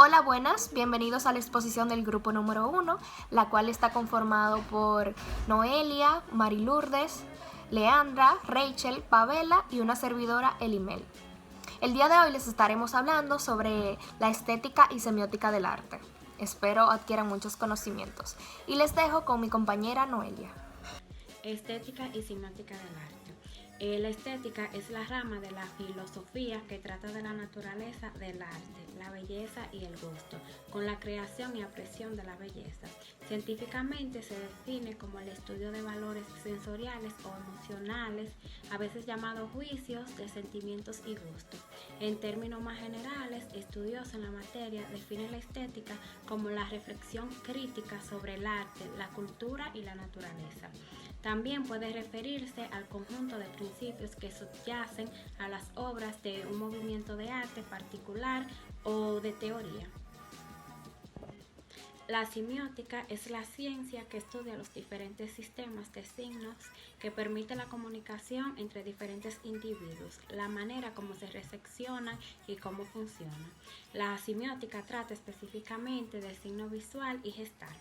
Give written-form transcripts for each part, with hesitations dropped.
Hola, buenas, bienvenidos a la exposición del grupo número 1, la cual está conformado por Noelia, Marilurdes, Leandra, Rachel, Pavela y una servidora, Elimel. El día de hoy les estaremos hablando sobre la estética y semiótica del arte. Espero adquieran muchos conocimientos y les dejo con mi compañera Noelia. Estética y semiótica del arte. La estética es la rama de la filosofía que trata de la naturaleza del arte, la belleza y el gusto, con la creación y apreciación de la belleza. Científicamente se define como el estudio de valores sensoriales o emocionales, a veces llamados juicios de sentimientos y gustos. En términos más generales, estudiosos en la materia definen la estética como la reflexión crítica sobre el arte, la cultura y la naturaleza. También puede referirse al conjunto de principios que subyacen a las obras de un movimiento de arte particular o de teoría. La semiótica es la ciencia que estudia los diferentes sistemas de signos que permiten la comunicación entre diferentes individuos, la manera como se recepcionan y cómo funcionan. La semiótica trata específicamente del signo visual y gestal.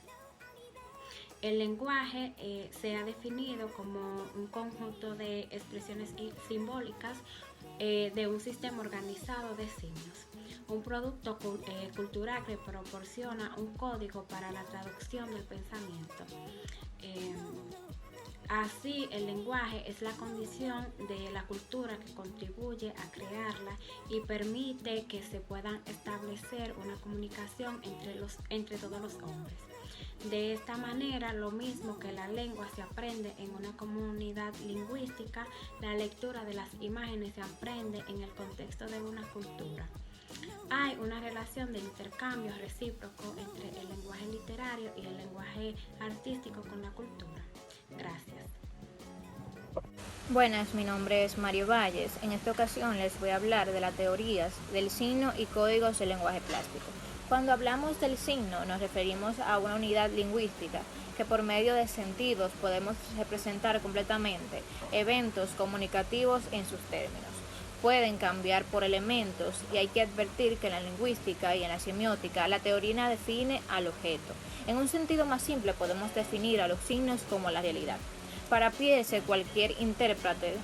El lenguaje se ha definido como un conjunto de expresiones simbólicas de un sistema organizado de signos, un producto cultural que proporciona un código para la traducción del pensamiento. Así, el lenguaje es la condición de la cultura que contribuye a crearla y permite que se puedan establecer una comunicación entre todos los hombres. De esta manera, lo mismo que la lengua se aprende en una comunidad lingüística, la lectura de las imágenes se aprende en el contexto de una cultura. Hay una relación de intercambio recíproco entre el lenguaje literario y el lenguaje artístico con la cultura. Gracias. Buenas, mi nombre es Mario Valles. En esta ocasión les voy a hablar de las teorías del signo y códigos del lenguaje plástico. Cuando hablamos del signo nos referimos a una unidad lingüística que por medio de sentidos podemos representar completamente eventos comunicativos en sus términos. Pueden cambiar por elementos y hay que advertir que en la lingüística y en la semiótica la teoría define al objeto. En un sentido más simple podemos definir a los signos como la realidad. Para Piesse, cualquier intérprete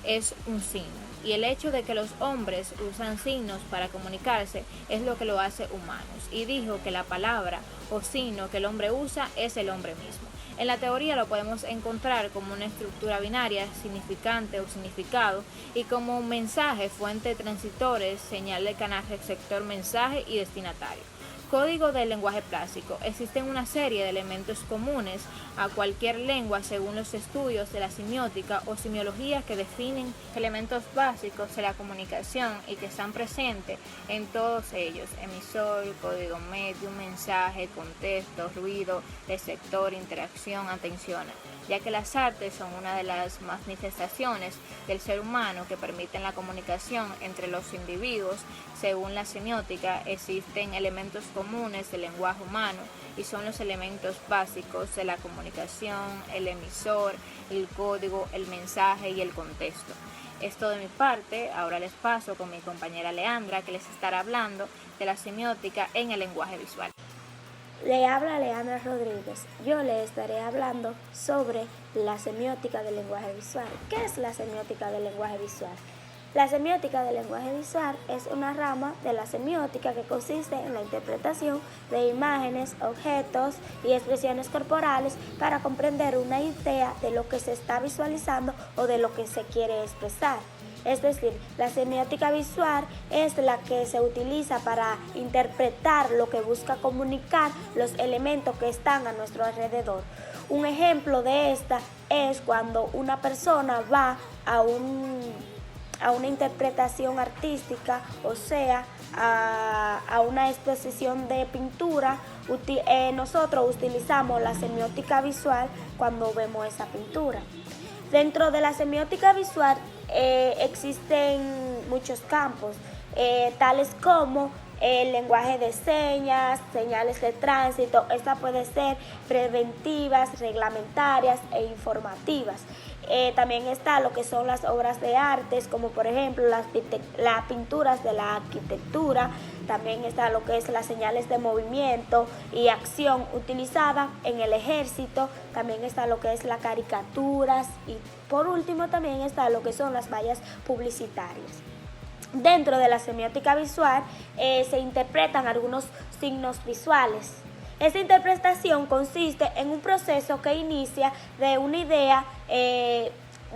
es un signo, y el hecho de que los hombres usan signos para comunicarse es lo que lo hace humanos, y dijo que la palabra o signo que el hombre usa es el hombre mismo. En la teoría lo podemos encontrar como una estructura binaria, significante o significado, y como un mensaje, fuente, transitores, señal de canal receptor, mensaje y destinatario. Código del lenguaje plástico. Existen una serie de elementos comunes a cualquier lengua según los estudios de la semiótica o semiología que definen elementos básicos de la comunicación y que están presentes en todos ellos: emisor, código medio, mensaje, contexto, ruido, receptor, interacción, atención, ya que las artes son una de las manifestaciones del ser humano que permiten la comunicación entre los individuos. Según la semiótica, existen elementos comunes del lenguaje humano y son los elementos básicos de la comunicación: el emisor, el código, el mensaje y el contexto. Esto de mi parte. Ahora les paso con mi compañera Leandra, que les estará hablando de la semiótica en el lenguaje visual. Le habla Leandra Rodríguez. Yo le estaré hablando sobre la semiótica del lenguaje visual. ¿Qué es la semiótica del lenguaje visual? La semiótica del lenguaje visual es una rama de la semiótica que consiste en la interpretación de imágenes, objetos y expresiones corporales para comprender una idea de lo que se está visualizando o de lo que se quiere expresar. Es decir, la semiótica visual es la que se utiliza para interpretar lo que busca comunicar los elementos que están a nuestro alrededor. Un ejemplo de esta es cuando una persona va a una interpretación artística, o sea, a una exposición de pintura. Nosotros utilizamos la semiótica visual cuando vemos esa pintura. Dentro de la semiótica visual existen muchos campos, tales como el lenguaje de señas, señales de tránsito. Estas pueden ser preventivas, reglamentarias e informativas. También está lo que son las obras de artes, como por ejemplo las pinturas de la arquitectura, también está lo que es las señales de movimiento y acción utilizadas en el ejército, también está lo que es las caricaturas y por último también está lo que son las vallas publicitarias. Dentro de la semiótica visual se interpretan algunos signos visuales. Esta interpretación consiste en un proceso que inicia de una idea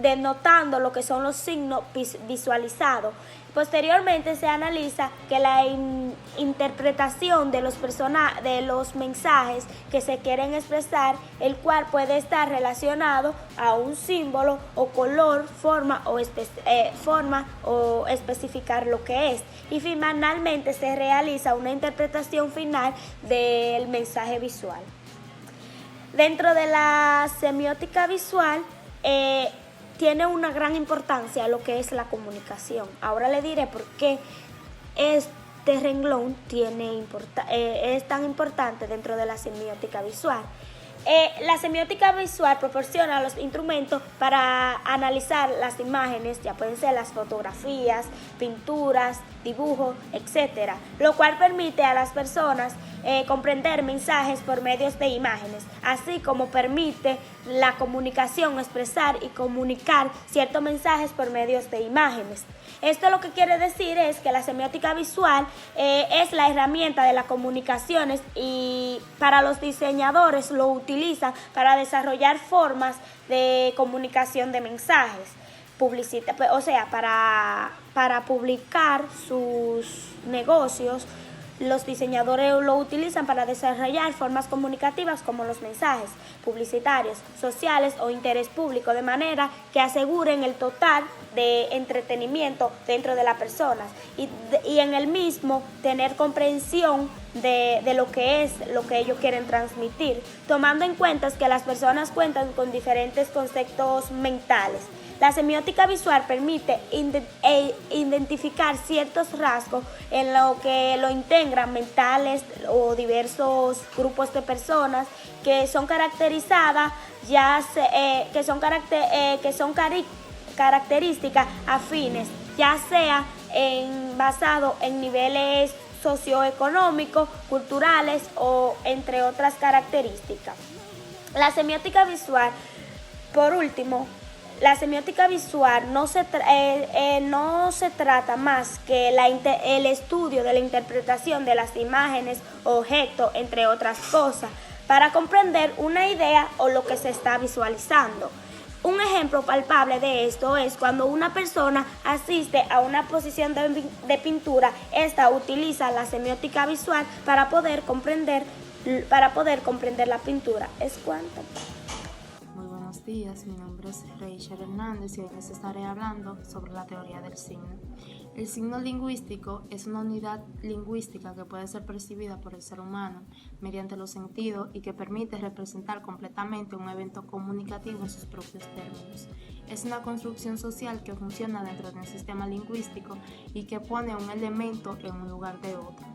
denotando lo que son los signos visualizados. Posteriormente se analiza que la interpretación de los mensajes que se quieren expresar, el cual puede estar relacionado a un símbolo o color, forma o especificar lo que es. Y finalmente se realiza una interpretación final del mensaje visual. Dentro de la semiótica visual, tiene una gran importancia lo que es la comunicación. Ahora le diré por qué este renglón es tan importante dentro de la semiótica visual. La semiótica visual proporciona los instrumentos para analizar las imágenes, ya pueden ser las fotografías, pinturas, dibujos, etc., lo cual permite a las personas comprender mensajes por medios de imágenes, así como permite la comunicación, expresar y comunicar ciertos mensajes por medios de imágenes. Esto lo que quiere decir es que la semiótica visual es la herramienta de las comunicaciones y para los diseñadores lo utilizan para desarrollar formas de comunicación de mensajes, para publicar sus negocios. Los diseñadores lo utilizan para desarrollar formas comunicativas como los mensajes publicitarios, sociales o interés público, de manera que aseguren el total de entretenimiento dentro de las personas y en el mismo tener comprensión de lo que es lo que ellos quieren transmitir, tomando en cuenta que las personas cuentan con diferentes conceptos mentales. La semiótica visual permite identificar ciertos rasgos en lo que lo integran mentales o diversos grupos de personas que son caracterizadas, que son características afines, ya sea basado en niveles socioeconómicos, culturales o entre otras características. La semiótica visual, por último, la semiótica visual no se trata más que el estudio de la interpretación de las imágenes, objetos, entre otras cosas, para comprender una idea o lo que se está visualizando. Un ejemplo palpable de esto es cuando una persona asiste a una exposición de pintura, esta utiliza la semiótica visual para poder comprender la pintura. ¿Es cuánto? Buenos días, mi nombre es Rachel Hernández y hoy les estaré hablando sobre la teoría del signo. El signo lingüístico es una unidad lingüística que puede ser percibida por el ser humano mediante los sentidos y que permite representar completamente un evento comunicativo en sus propios términos. Es una construcción social que funciona dentro de un sistema lingüístico y que pone un elemento en un lugar de otro.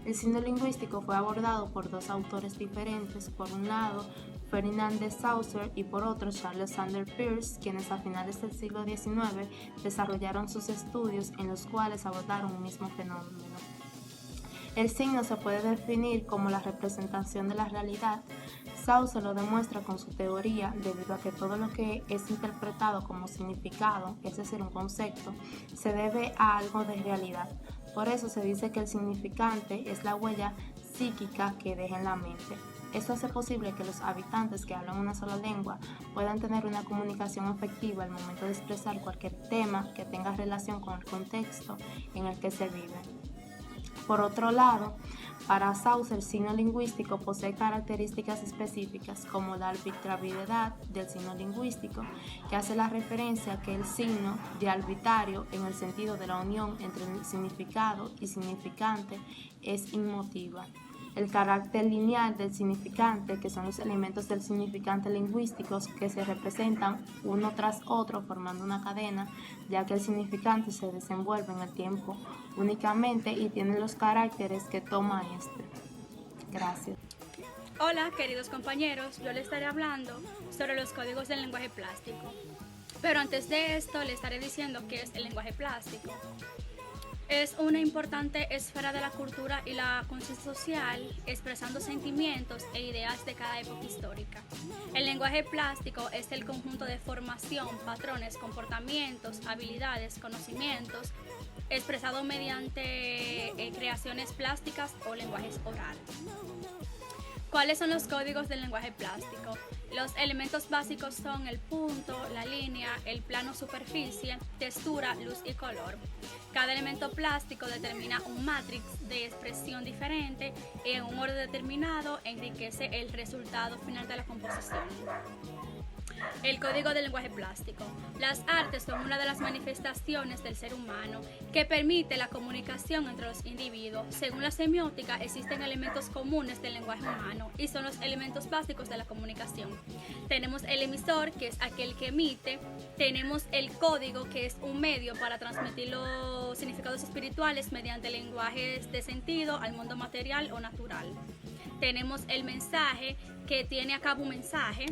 El signo lingüístico fue abordado por dos autores diferentes, por un lado Ferdinand de Saussure y por otro Charles Sanders Peirce, quienes a finales del siglo XIX desarrollaron sus estudios en los cuales abordaron un mismo fenómeno. El signo se puede definir como la representación de la realidad. Saussure lo demuestra con su teoría debido a que todo lo que es interpretado como significado, es decir, un concepto, se debe a algo de realidad. Por eso se dice que el significante es la huella psíquica que deja en la mente. Esto hace posible que los habitantes que hablan una sola lengua puedan tener una comunicación efectiva al momento de expresar cualquier tema que tenga relación con el contexto en el que se vive. Por otro lado, para Saussure, el signo lingüístico posee características específicas como la arbitrariedad del signo lingüístico, que hace la referencia a que el signo de arbitrario en el sentido de la unión entre el significado y significante es inmotiva. El carácter lineal del significante, que son los elementos del significante lingüísticos que se representan uno tras otro formando una cadena, ya que el significante se desenvuelve en el tiempo únicamente y tiene los caracteres que toma este. Gracias. Hola, queridos compañeros, yo les estaré hablando sobre los códigos del lenguaje plástico. Pero antes de esto, les estaré diciendo qué es el lenguaje plástico. Es una importante esfera de la cultura y la conciencia social, expresando sentimientos e ideas de cada época histórica. El lenguaje plástico es el conjunto de formación, patrones, comportamientos, habilidades, conocimientos, expresado mediante creaciones plásticas o lenguajes oral. ¿Cuáles son los códigos del lenguaje plástico? Los elementos básicos son el punto, la línea, el plano superficie, textura, luz y color. Cada elemento plástico determina un matrix de expresión diferente y en un orden determinado enriquece el resultado final de la composición. El código del lenguaje plástico. Las artes son una de las manifestaciones del ser humano que permite la comunicación entre los individuos. Según la semiótica, existen elementos comunes del lenguaje humano y son los elementos básicos de la comunicación. Tenemos el emisor, que es aquel que emite. Tenemos el código, que es un medio para transmitir los significados espirituales mediante lenguajes de sentido al mundo material o natural. Tenemos el mensaje, que tiene a cabo un mensaje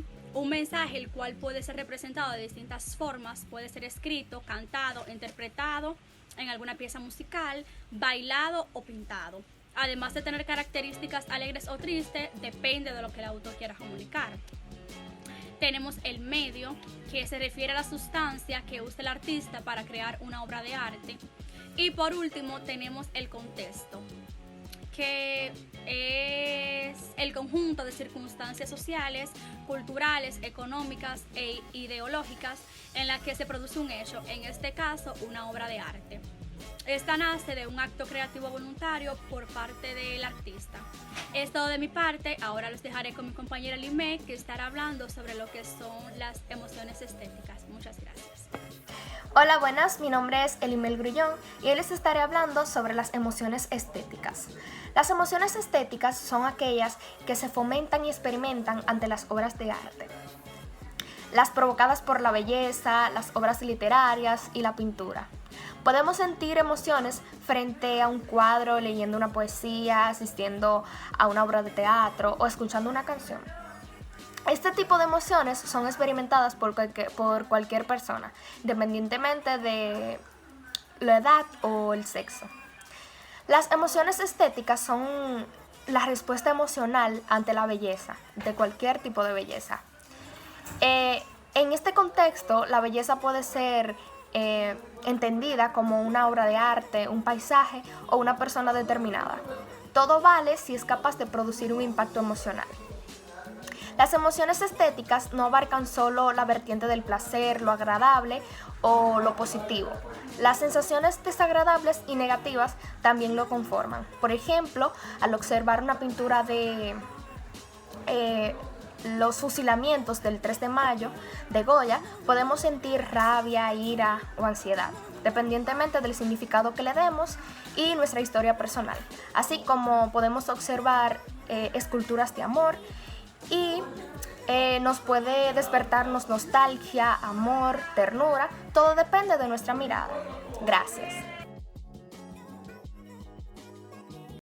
el cual puede ser representado de distintas formas, puede ser escrito, cantado, interpretado en alguna pieza musical, bailado o pintado. Además de tener características alegres o tristes, depende de lo que el autor quiera comunicar. Tenemos el medio, que se refiere a la sustancia que usa el artista para crear una obra de arte. Y por último tenemos el contexto, que es el conjunto de circunstancias sociales, culturales, económicas e ideológicas en las que se produce un hecho, en este caso una obra de arte. Esta nace de un acto creativo voluntario por parte del artista. Es todo de mi parte. Ahora los dejaré con mi compañera Limé, que estará hablando sobre lo que son las emociones estéticas. Muchas gracias. Hola, buenas, mi nombre es Elimel Grullón y hoy les estaré hablando sobre las emociones estéticas. Las emociones estéticas son aquellas que se fomentan y experimentan ante las obras de arte. Las provocadas por la belleza, las obras literarias y la pintura. Podemos sentir emociones frente a un cuadro, leyendo una poesía, asistiendo a una obra de teatro o escuchando una canción. Este tipo de emociones son experimentadas por cualquier persona, independientemente de la edad o el sexo. Las emociones estéticas son la respuesta emocional ante la belleza, de cualquier tipo de belleza. En este contexto, la belleza puede ser entendida como una obra de arte, un paisaje o una persona determinada. Todo vale si es capaz de producir un impacto emocional. Las emociones estéticas no abarcan solo la vertiente del placer, lo agradable o lo positivo. Las sensaciones desagradables y negativas también lo conforman. Por ejemplo, al observar una pintura de los fusilamientos del 3 de mayo de Goya, podemos sentir rabia, ira o ansiedad, dependientemente del significado que le demos y nuestra historia personal. Así como podemos observar esculturas de amor y nos puede despertarnos nostalgia, amor, ternura. Todo depende de nuestra mirada. Gracias.